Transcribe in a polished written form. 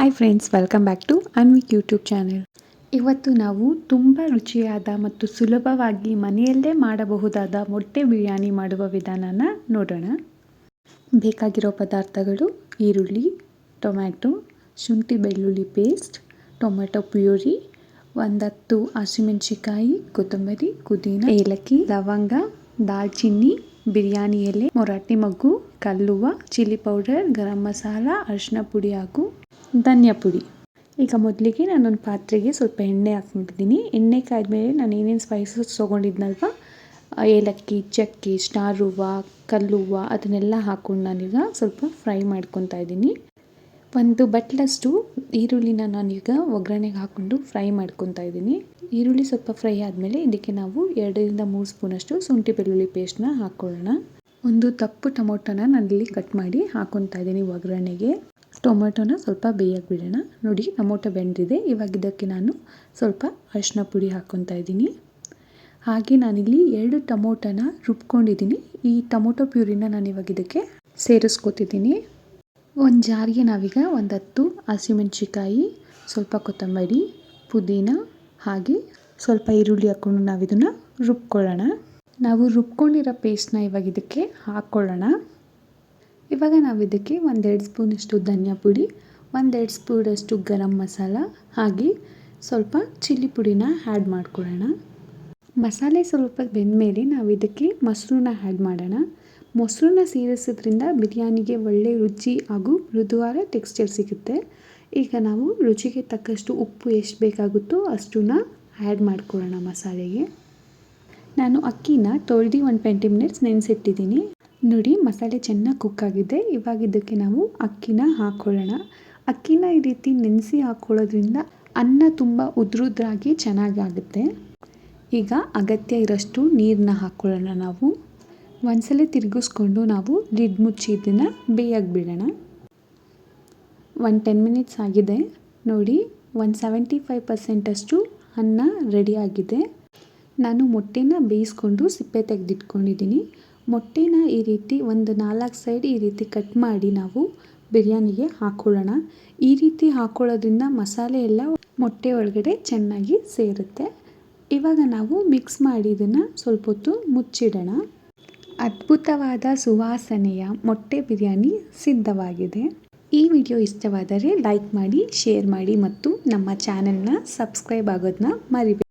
Hi friends, welcome back to Anvik YouTube channel. ಇವತ್ತು ನಾವು ತುಂಬ ರುಚಿಯಾದ ಮತ್ತು ಸುಲಭವಾಗಿ ಮನೆಯಲ್ಲೇ ಮಾಡಬಹುದಾದ ಮೊಟ್ಟೆ ಬಿರಿಯಾನಿ ಮಾಡುವ ವಿಧಾನನ ನೋಡೋಣ. ಬೇಕಾಗಿರೋ ಪದಾರ್ಥಗಳು: ಈರುಳ್ಳಿ, ಟೊಮ್ಯಾಟೊ, ಶುಂಠಿ ಬೆಳ್ಳುಳ್ಳಿ ಪೇಸ್ಟ್, ಟೊಮೆಟೊ ಪ್ಯೂರಿ, 10 ಹಸಿಮೆಣಸಿಕಾಯಿ, ಕೊತ್ತಂಬರಿ, ಪುದೀನ, ಏಲಕ್ಕಿ, ಲವಂಗ, ದಾಲ್ಚಿನ್ನಿ, ಬಿರಿಯಾನಿ ಎಲೆ, ಮೊರಾಟಿ ಮಗ್ಗು, ಕಲ್ಲುವ್ವ, ಚಿಲ್ಲಿ ಪೌಡರ್, ಗರಂ ಮಸಾಲ, ಅರಿಶಿನ ಪುಡಿ ಹಾಗೂ ಧನಿಯಾ ಪುಡಿ. ಈಗ ಮೊದಲಿಗೆ ನಾನೊಂದು ಪಾತ್ರೆಗೆ ಸ್ವಲ್ಪ ಎಣ್ಣೆ ಹಾಕ್ಬಿಟ್ಟಿದ್ದೀನಿ. ಎಣ್ಣೆ ಕಾದ್ಮೇಲೆ ನಾನು ಏನೇನು ಸ್ಪೈಸಸ್ ತೊಗೊಂಡಿದ್ನಲ್ವ, ಏಲಕ್ಕಿ, ಚಕ್ಕೆ, ಸ್ಟಾರ್ ಹೂವು, ಕಲ್ಲುವ್ವ, ಅದನ್ನೆಲ್ಲ ಹಾಕ್ಕೊಂಡು ನಾನೀಗ ಸ್ವಲ್ಪ ಫ್ರೈ ಮಾಡ್ಕೊತಾ ಇದ್ದೀನಿ. ಒಂದು ಬಟ್ಲಷ್ಟು ಈರುಳ್ಳಿನ ನಾನೀಗ ಒಗ್ಗರಣೆಗೆ ಹಾಕ್ಕೊಂಡು ಫ್ರೈ ಮಾಡ್ಕೊತಾ ಇದ್ದೀನಿ. ಈರುಳ್ಳಿ ಸ್ವಲ್ಪ ಫ್ರೈ ಆದಮೇಲೆ ಇದಕ್ಕೆ ನಾವು 2-3 ಸ್ಪೂನಷ್ಟು ಶುಂಠಿ ಬೆಳ್ಳುಳ್ಳಿ ಪೇಸ್ಟ್ನ ಹಾಕ್ಕೊಳ್ಳೋಣ. ಒಂದು ದಪ್ಪ ಟೊಮೊಟೊನ ನಾನಿಲ್ಲಿ ಕಟ್ ಮಾಡಿ ಹಾಕ್ಕೊತಾ ಇದ್ದೀನಿ ಒಗ್ಗರಣೆಗೆ. ಟೊಮೆಟೊನ ಸ್ವಲ್ಪ ಬೇಯಕ್ಕೆ ಬಿಡೋಣ. ನೋಡಿ, ಟೊಮೊಟೊ ಬೆಂದಿದೆ. ಇವಾಗ ಇದಕ್ಕೆ ನಾನು ಸ್ವಲ್ಪ ಅರಿಶಿನ ಪುಡಿ ಹಾಕ್ಕೊತಾ ಇದ್ದೀನಿ. ಹಾಗೆ ನಾನಿಲ್ಲಿ 2 ಟೊಮೊಟೊನ ರುಬ್ಕೊಂಡಿದ್ದೀನಿ. ಈ ಟೊಮೊಟೊ ಪ್ಯೂರಿನ ನಾನು ಇವಾಗ ಇದಕ್ಕೆ ಸೇರಿಸ್ಕೊತಿದ್ದೀನಿ. ಒಂದು ಜಾರಿಗೆ ನಾವೀಗ 10 ಹಸಿಮೆಣಸಿಕಾಯಿ, ಸ್ವಲ್ಪ ಕೊತ್ತಂಬರಿ, ಪುದೀನ ಹಾಗೆ ಸ್ವಲ್ಪ ಈರುಳ್ಳಿ ಹಾಕ್ಕೊಂಡು ನಾವಿದನ್ನು ರುಬ್ಕೊಳ್ಳೋಣ. ನಾವು ರುಬ್ಕೊಂಡಿರೋ ಪೇಸ್ಟ್ನ ಇವಾಗ ಇದಕ್ಕೆ ಹಾಕ್ಕೊಳ್ಳೋಣ. ಇವಾಗ ನಾವು ಇದಕ್ಕೆ 1-2 ಸ್ಪೂನಷ್ಟು ಧನಿಯಾ ಪುಡಿ, 1-2 ಸ್ಪೂನಷ್ಟು ಗರಂ ಮಸಾಲ ಹಾಗೆ ಸ್ವಲ್ಪ ಚಿಲ್ಲಿ ಪುಡಿನ ಆ್ಯಡ್ ಮಾಡ್ಕೊಳ್ಳೋಣ. ಮಸಾಲೆ ಸ್ವಲ್ಪ ಬೆಂದಮೇಲೆ ನಾವು ಇದಕ್ಕೆ ಮೊಸರನ್ನ ಆ್ಯಡ್ ಮಾಡೋಣ. ಮೊಸರನ್ನ ಸೇರಿಸೋದ್ರಿಂದ ಬಿರಿಯಾನಿಗೆ ಒಳ್ಳೆ ರುಚಿ ಹಾಗೂ ಮೃದುವಾದ ಟೆಕ್ಸ್ಚರ್ ಸಿಗುತ್ತೆ. ಈಗ ನಾವು ರುಚಿಗೆ ತಕ್ಕಷ್ಟು ಉಪ್ಪು ಎಷ್ಟು ಬೇಕಾಗುತ್ತೋ ಅಷ್ಟನ್ನ ಆ್ಯಡ್ ಮಾಡ್ಕೊಳ್ಳೋಣ ಮಸಾಲೆಗೆ. ನಾನು ಅಕ್ಕಿನ ತೊಳೆದು 20 ಮಿನಿಟ್ಸ್ ನೆನೆಸಿಟ್ಟಿದ್ದೀನಿ. ನೋಡಿ, ಮಸಾಲೆ ಚೆನ್ನಾಗಿ ಕುಕ್ ಆಗಿದೆ. ಇವಾಗ ಇದಕ್ಕೆ ನಾವು ಅಕ್ಕಿನ ಹಾಕ್ಕೊಳ್ಳೋಣ. ಅಕ್ಕಿನ ಈ ರೀತಿ ನೆನೆಸಿ ಹಾಕ್ಕೊಳ್ಳೋದ್ರಿಂದ ಅನ್ನ ತುಂಬ ಉದ್ರುದ್ರಾಗಿ ಚೆನ್ನಾಗಾಗುತ್ತೆ. ಈಗ ಅಗತ್ಯ ಇರೋಷ್ಟು ನೀರನ್ನ ಹಾಕ್ಕೊಳ್ಳೋಣ. ನಾವು ಒಂದ್ಸಲ ತಿರುಗಿಸ್ಕೊಂಡು ನಾವು ಲಿಡ್ ಮುಚ್ಚಿ ಇದನ್ನು ಬೇಯಕ್ಕೆ ಬಿಡೋಣ. 10 ಮಿನಿಟ್ಸ್ ಆಗಿದೆ. ನೋಡಿ, 75% ಅಷ್ಟು ಅನ್ನ ರೆಡಿಯಾಗಿದೆ. ನಾನು ಮೊಟ್ಟೆನ ಬೇಯಿಸ್ಕೊಂಡು ಸಿಪ್ಪೆ ತೆಗೆದಿಟ್ಕೊಂಡಿದ್ದೀನಿ. ಮೊಟ್ಟೆನ ಈ ರೀತಿ ಒಂದು 4 ಸೈಡ್ ಈ ರೀತಿ ಕಟ್ ಮಾಡಿ ನಾವು ಬಿರಿಯಾನಿಗೆ ಹಾಕ್ಕೊಳ್ಳೋಣ. ಈ ರೀತಿ ಹಾಕ್ಕೊಳ್ಳೋದ್ರಿಂದ ಮಸಾಲೆ ಎಲ್ಲ ಮೊಟ್ಟೆ ಒಳಗಡೆ ಚೆನ್ನಾಗಿ ಸೇರುತ್ತೆ. ಇವಾಗ ನಾವು ಮಿಕ್ಸ್ ಮಾಡಿ ಇದನ್ನು ಸ್ವಲ್ಪ ಹೊತ್ತು ಮುಚ್ಚಿಡೋಣ. ಅದ್ಭುತವಾದ ಸುವಾಸನೆಯ ಮೊಟ್ಟೆ ಬಿರಿಯಾನಿ ಸಿದ್ಧವಾಗಿದೆ. ಈ ವಿಡಿಯೋ ಇಷ್ಟವಾದರೆ ಲೈಕ್ ಮಾಡಿ, ಶೇರ್ ಮಾಡಿ ಮತ್ತು ನಮ್ಮ ಚಾನೆಲ್ನ ಸಬ್ಸ್ಕ್ರೈಬ್ ಆಗೋದನ್ನ ಮರಿಬೇಡಿ.